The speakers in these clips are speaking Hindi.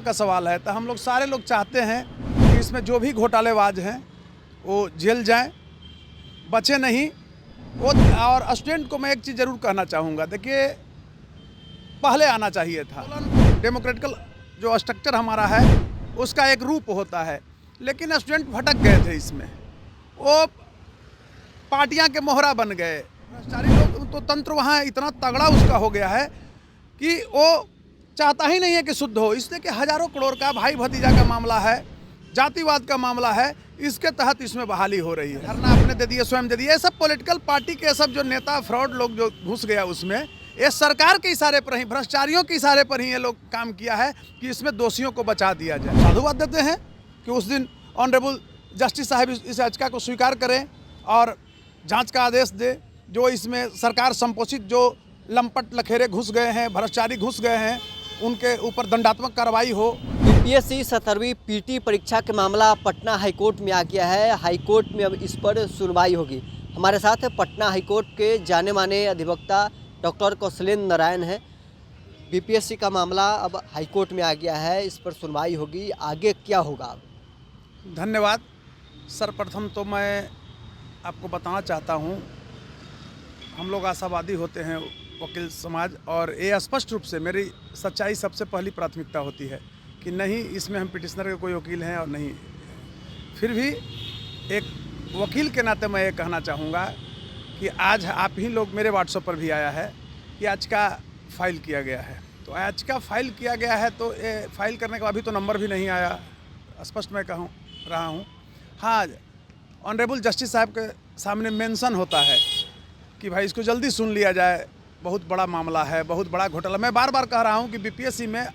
का सवाल है, तो हम लोग सारे लोग चाहते हैं कि इसमें जो भी घोटालेबाज हैं वो जेल जाएं, बचे नहीं। वो और स्टूडेंट को मैं एक चीज़ ज़रूर कहना चाहूँगा, देखिए पहले आना चाहिए था। डेमोक्रेटिकल जो स्ट्रक्चर हमारा है उसका एक रूप होता है, लेकिन स्टूडेंट भटक गए थे इसमें, वो पार्टियां के मोहरा बन गए। भ्रष्टाचारी लोग तो तंत्र वहाँ इतना तगड़ा उसका हो गया है कि वो चाहता ही नहीं है कि शुद्ध हो, इसलिए कि हजारों करोड़ का भाई भतीजा का मामला है, जातिवाद का मामला है, इसके तहत इसमें बहाली हो रही है। धरना आपने दे दिए, स्वयं दे दिए। ये सब पॉलिटिकल पार्टी के सब जो नेता फ्रॉड लोग जो घुस गया उसमें, ये सरकार के इशारे पर ही, भ्रष्टाचारियों के इशारे पर ही ये लोग काम किया है कि इसमें दोषियों को बचा दिया जाए। साधुवाद देते हैं कि उस दिन ऑनरेबल जस्टिस साहब इस याचिका को स्वीकार करें और जांच का आदेश दे। जो इसमें सरकार संपोषित जो लंपट लखेरे घुस गए हैं, भ्रष्टाचारी घुस गए हैं, उनके ऊपर दंडात्मक कार्रवाई हो। बीपीएससी 17वीं पीटी परीक्षा का मामला पटना हाईकोर्ट में आ गया है। हाईकोर्ट में अब इस पर सुनवाई होगी। हमारे साथ पटना हाईकोर्ट के जाने माने अधिवक्ता डॉक्टर कौशलेंद्र नारायण हैं। बीपीएससी का मामला अब हाईकोर्ट में आ गया है, इस पर सुनवाई होगी, आगे क्या होगा? धन्यवाद। सर्वप्रथम तो मैं आपको बताना चाहता हूँ, हम लोग आशावादी होते हैं वकील समाज, और ये स्पष्ट रूप से मेरी सच्चाई सबसे पहली प्राथमिकता होती है कि नहीं इसमें हम पिटिशनर के कोई वकील हैं और नहीं। फिर भी एक वकील के नाते मैं ये कहना चाहूँगा कि आज आप ही लोग, मेरे व्हाट्सएप पर भी आया है कि आज का फाइल किया गया है, तो आज का फाइल किया गया है, तो ये फाइल करने का अभी तो नंबर भी नहीं आया, स्पष्ट मैं कहूँ रहा हूँ। हाँ, ऑनरेबल जस्टिस साहब के सामने मेंशन होता है कि भाई इसको जल्दी सुन लिया जाए, बहुत बड़ा मामला है, बहुत बड़ा घोटाला। मैं बार बार कह रहा हूँ कि बीपीएससी में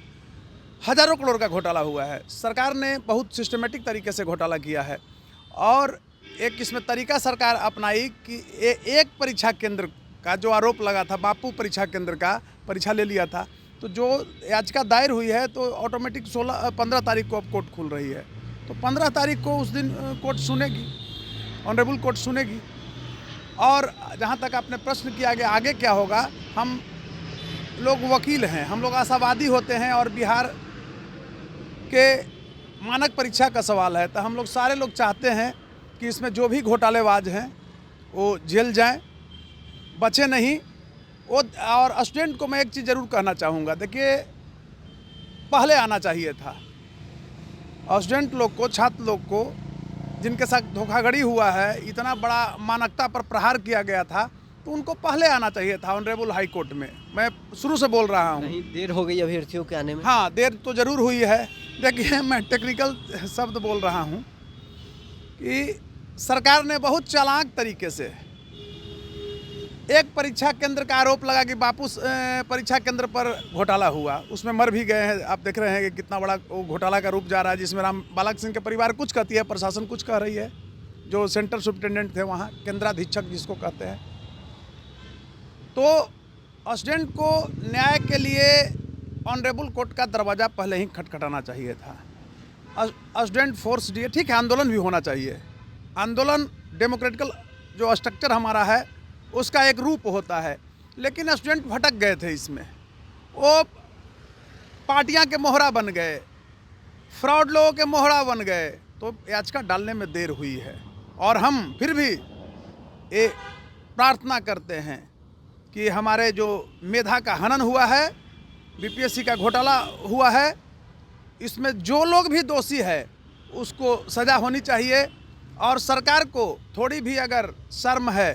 हजारों करोड़ का घोटाला हुआ है। सरकार ने बहुत सिस्टमेटिक तरीके से घोटाला किया है, और एक इसमें तरीका सरकार अपनाई कि एक परीक्षा केंद्र का जो आरोप लगा था, बापू परीक्षा केंद्र का परीक्षा ले लिया था, तो जो याचिका दायर हुई है तो ऑटोमेटिक 15 तारीख को अब कोर्ट खुल रही है, तो 15 तारीख को उस दिन कोर्ट सुनेगी, ऑनरेबल कोर्ट सुनेगी। और जहाँ तक आपने प्रश्न किया कि आगे क्या होगा, हम लोग वकील हैं, हम लोग आशावादी होते हैं, और बिहार के मानक परीक्षा का सवाल है, तो हम लोग सारे लोग चाहते हैं कि इसमें जो भी घोटालेबाज हैं वो जेल जाएं, बचे नहीं। वो और स्टूडेंट को मैं एक चीज़ ज़रूर कहना चाहूँगा, देखिए पहले आना चाहिए था। स्टूडेंट लोग को, छात्र लोग को जिनके साथ धोखाधड़ी हुआ है, इतना बड़ा मानवता पर प्रहार किया गया था, तो उनको पहले आना चाहिए था ऑनरेबल हाई कोर्ट में। मैं शुरू से बोल रहा हूँ। नहीं, देर हो गई अभ्यर्थियों के आने में। हाँ, देर तो ज़रूर हुई है। देखिए, मैं टेक्निकल शब्द बोल रहा हूँ कि सरकार ने बहुत चालाक तरीके से एक परीक्षा केंद्र का आरोप लगा कि बापू परीक्षा केंद्र पर घोटाला हुआ, उसमें मर भी गए हैं। आप देख रहे हैं कि कितना बड़ा वो घोटाला का रूप जा रहा है, जिसमें राम बालक सिंह के परिवार कुछ कहती है, प्रशासन कुछ कह रही है, जो सेंटर सुप्रिटेंडेंट थे वहाँ, केंद्राधीक्षक जिसको कहते हैं। तो स्टूडेंट को न्याय के लिए ऑनरेबल कोर्ट का दरवाज़ा पहले ही खटखटाना चाहिए था। स्टूडेंट फोर्स दिए, ठीक है, आंदोलन भी होना चाहिए। आंदोलन डेमोक्रेटिकल जो स्ट्रक्चर हमारा है उसका एक रूप होता है, लेकिन स्टूडेंट भटक गए थे इसमें, वो पार्टियां के मोहरा बन गए, फ्रॉड लोगों के मोहरा बन गए, तो याचिका डालने में देर हुई है। और हम फिर भी ये प्रार्थना करते हैं कि हमारे जो मेधा का हनन हुआ है, बीपीएससी का घोटाला हुआ है, इसमें जो लोग भी दोषी है उसको सज़ा होनी चाहिए, और सरकार को थोड़ी भी अगर शर्म है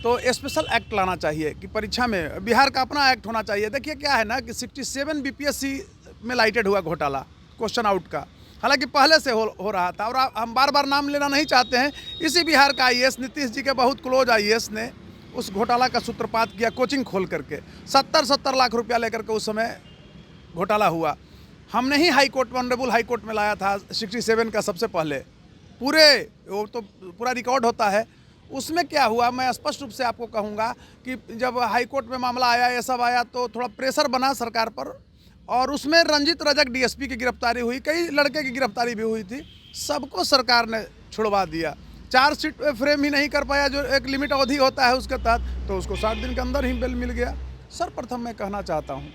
तो स्पेशल एक्ट लाना चाहिए कि परीक्षा में बिहार का अपना एक्ट होना चाहिए। देखिए क्या है ना कि 67 बीपीएससी में लाइटेड हुआ घोटाला क्वेश्चन आउट का, हालांकि पहले से हो रहा था, और हम बार बार नाम लेना नहीं चाहते हैं। इसी बिहार का आईएएस, नीतीश जी के बहुत क्लोज आईएएस ने उस घोटाला का सूत्रपात किया, कोचिंग खोल करके 70 लाख रुपया लेकर के उस समय घोटाला हुआ। हमने ही हाई कोर्ट में, ऑनरेबल हाई कोर्ट में लाया था 67 का सबसे पहले, पूरे वो तो पूरा रिकॉर्ड होता है। उसमें क्या हुआ, मैं स्पष्ट रूप से आपको कहूँगा कि जब हाई कोर्ट में मामला आया, ये सब आया, तो थोड़ा प्रेशर बना सरकार पर, और उसमें रंजित रजक डीएसपी की गिरफ्तारी हुई, कई लड़के की गिरफ्तारी भी हुई थी, सबको सरकार ने छुड़वा दिया। चार्जशीट फ्रेम ही नहीं कर पाया, जो एक लिमिट अवधि होता है उसके तहत, तो उसको 60 दिन के अंदर ही बेल मिल गया। सर्वप्रथम मैं कहना चाहता हूँ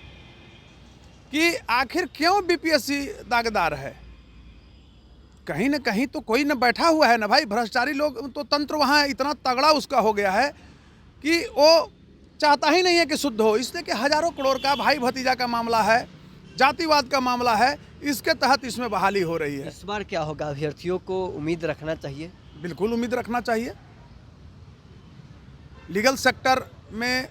कि आखिर क्यों बीपीएससी दागदार है। कहीं न कहीं तो कोई न बैठा हुआ है ना भाई, भ्रष्टाचारी लोग तो तंत्र वहाँ इतना तगड़ा उसका हो गया है कि वो चाहता ही नहीं है कि शुद्ध हो। इसलिए कि हज़ारों करोड़ का भाई भतीजा का मामला है, जातिवाद का मामला है, इसके तहत इसमें बहाली हो रही है। इस बार क्या होगा, अभ्यर्थियों को उम्मीद रखना चाहिए? बिल्कुल उम्मीद रखना चाहिए। लीगल सेक्टर में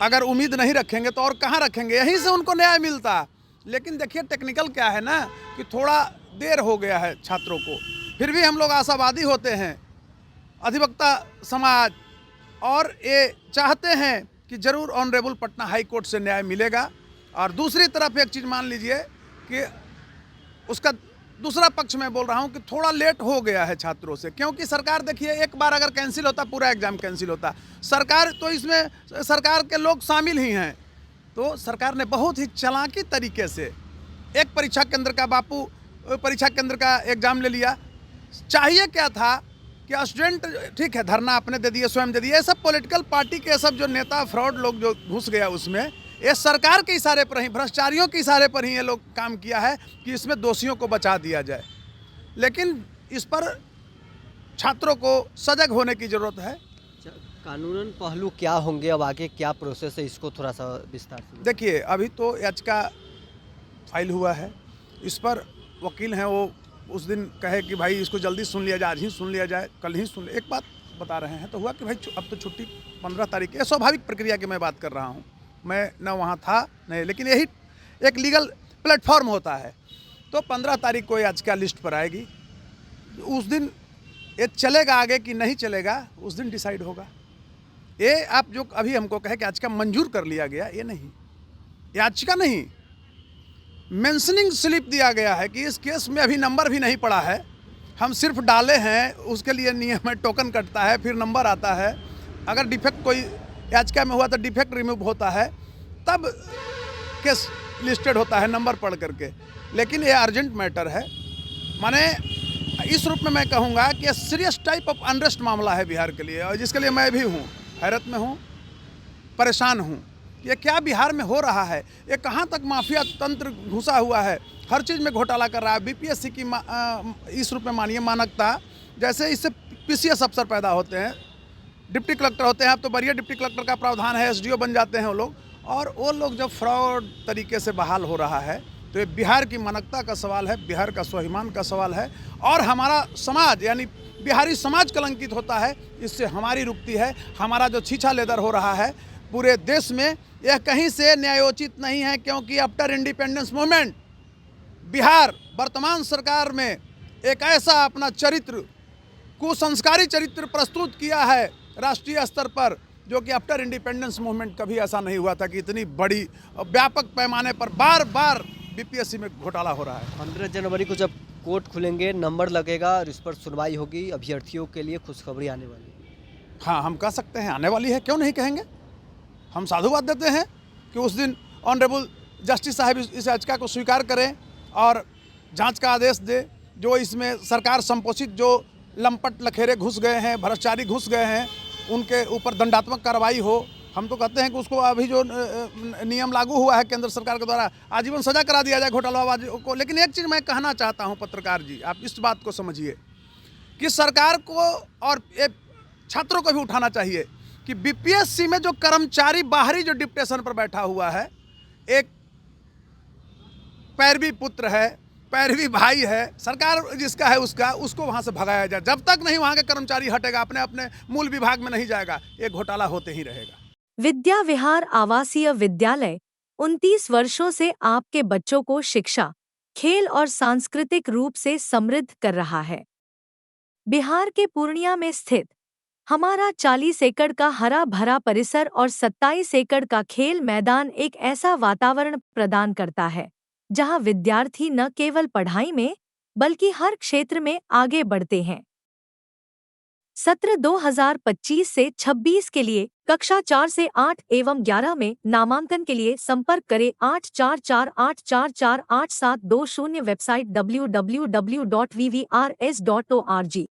अगर उम्मीद नहीं रखेंगे तो और कहाँ रखेंगे, यहीं से उनको न्याय मिलता। लेकिन देखिए टेक्निकल क्या है ना कि थोड़ा देर हो गया है छात्रों को, फिर भी हम लोग आशावादी होते हैं। अधिवक्ता समाज और ये चाहते हैं कि ज़रूर ऑनरेबल पटना हाई कोर्ट से न्याय मिलेगा। और दूसरी तरफ एक चीज़ मान लीजिए कि उसका दूसरा पक्ष मैं बोल रहा हूँ कि थोड़ा लेट हो गया है छात्रों से, क्योंकि सरकार देखिए एक बार अगर कैंसिल होता पूरा एग्ज़ाम कैंसिल होता। सरकार तो इसमें सरकार के लोग शामिल ही हैं, तो सरकार ने बहुत ही चालाकी तरीके से एक परीक्षा केंद्र का बापू परीक्षा केंद्र का एग्ज़ाम ले लिया। चाहिए क्या था कि स्टूडेंट ठीक है धरना अपने दे दिए, स्वयं दे दिए, ये सब पॉलिटिकल पार्टी के सब जो नेता फ्रॉड लोग जो घुस गया उसमें, ये सरकार के इशारे पर ही, भ्रष्टाचारियों के इशारे पर ही ये लोग काम किया है कि इसमें दोषियों को बचा दिया जाए। लेकिन इस पर छात्रों को सजग होने की ज़रूरत है। कानूनन पहलू क्या होंगे, अब आगे क्या प्रोसेस है, इसको थोड़ा सा विस्तार से देखिए अभी तो याचिका फाइल हुआ है, इस पर वकील हैं वो उस दिन कहे कि भाई इसको जल्दी सुन लिया जाए, आज ही सुन लिया जाए, कल ही सुन। एक बात बता रहे हैं तो हुआ कि भाई अब तो छुट्टी 15 तारीख, ये स्वाभाविक प्रक्रिया की मैं बात कर रहा हूँ। मैं न वहाँ था नहीं, लेकिन यही एक लीगल प्लेटफॉर्म होता है। तो 15 तारीख को याचिका लिस्ट पर आएगी, उस दिन ये चलेगा आगे कि नहीं चलेगा उस दिन डिसाइड होगा। ये आप जो अभी हमको कहे कि याचिका मंजूर कर लिया गया, ये नहीं, याचिका नहीं, मेंशनिंग स्लिप दिया गया है कि इस केस में अभी नंबर भी नहीं पड़ा है, हम सिर्फ डाले हैं, उसके लिए नियम है, टोकन कटता है, फिर नंबर आता है। अगर डिफेक्ट कोई याचिका में हुआ तो डिफेक्ट रिमूव होता है, तब केस लिस्टेड होता है नंबर पढ़ करके। लेकिन ये अर्जेंट मैटर है, माने इस रूप में मैं कहूँगा कि सीरियस टाइप ऑफ अनरेस्ट मामला है बिहार के लिए, और जिसके लिए मैं भी हूँ, हैरत में हूँ, परेशान हूँ। ये क्या बिहार में हो रहा है, ये कहाँ तक माफिया तंत्र घुसा हुआ है, हर चीज़ में घोटाला कर रहा है। बीपीएससी की इस रूप में मानिए मानकता, जैसे इससे पीसीएस अफसर पैदा होते हैं, डिप्टी कलेक्टर होते हैं, अब तो बढ़िया डिप्टी कलेक्टर का प्रावधान है, एसडीओ बन जाते हैं वो लोग, और वो लोग जब फ्रॉड तरीके से बहाल हो रहा है तो ये बिहार की मानकता का सवाल है, बिहार का स्वाभिमान का सवाल है, और हमारा समाज यानी बिहारी समाज कलंकित होता है, इससे हमारी रुकती है। हमारा जो छीछा लेदर हो रहा है पूरे देश में, यह कहीं से न्यायोचित नहीं है, क्योंकि आफ्टर इंडिपेंडेंस मूवमेंट बिहार वर्तमान सरकार में एक ऐसा अपना चरित्र, कुसंस्कारी चरित्र प्रस्तुत किया है राष्ट्रीय स्तर पर, जो कि आफ्टर इंडिपेंडेंस मूवमेंट कभी ऐसा नहीं हुआ था कि इतनी बड़ी व्यापक पैमाने पर बार बार बीपीएससी में घोटाला हो रहा है। 15 जनवरी को जब कोर्ट खुलेंगे, नंबर लगेगा और इस पर सुनवाई होगी, अभ्यर्थियों के लिए खुशखबरी आने वाली है। हाँ, हम कह सकते हैं आने वाली है, क्यों नहीं कहेंगे। हम साधुवाद देते हैं कि उस दिन ऑनरेबल जस्टिस साहब इस याचिका को स्वीकार करें और जांच का आदेश दे। जो इसमें सरकार संपोषित जो लंपट लखेरे घुस गए हैं, भ्रष्टाचारी घुस गए हैं, उनके ऊपर दंडात्मक कार्रवाई हो। हम तो कहते हैं कि उसको अभी जो नियम लागू हुआ है केंद्र सरकार के द्वारा, आजीवन सजा करा दिया जाए घोटालाबाजों को। लेकिन एक चीज़ मैं कहना चाहता हूं पत्रकार जी, आप इस बात को समझिए कि सरकार को और ये छात्रों को भी उठाना चाहिए कि बीपीएससी में जो कर्मचारी बाहरी जो डिप्टेशन पर बैठा हुआ है, एक पैरवी पुत्र है, पैरवी भाई है, सरकार जिसका है उसको वहाँ से भगाया जाए। जब तक नहीं वहाँ के कर्मचारी हटेगा, अपने अपने मूल विभाग में नहीं जाएगा, ये घोटाला होते ही रहेगा। विद्या विहार आवासीय विद्यालय 29 वर्षों से आपके बच्चों को शिक्षा, खेल और सांस्कृतिक रूप से समृद्ध कर रहा है। बिहार के पूर्णिया में स्थित हमारा 40 एकड़ का हरा भरा परिसर और 27 एकड़ का खेल मैदान एक ऐसा वातावरण प्रदान करता है जहां विद्यार्थी न केवल पढ़ाई में बल्कि हर क्षेत्र में आगे बढ़ते हैं। सत्र 2025 से 26 के लिए कक्षा 4 से 8 एवं 11 में नामांकन के लिए संपर्क करें 8448448720। Website www.vvrs.org।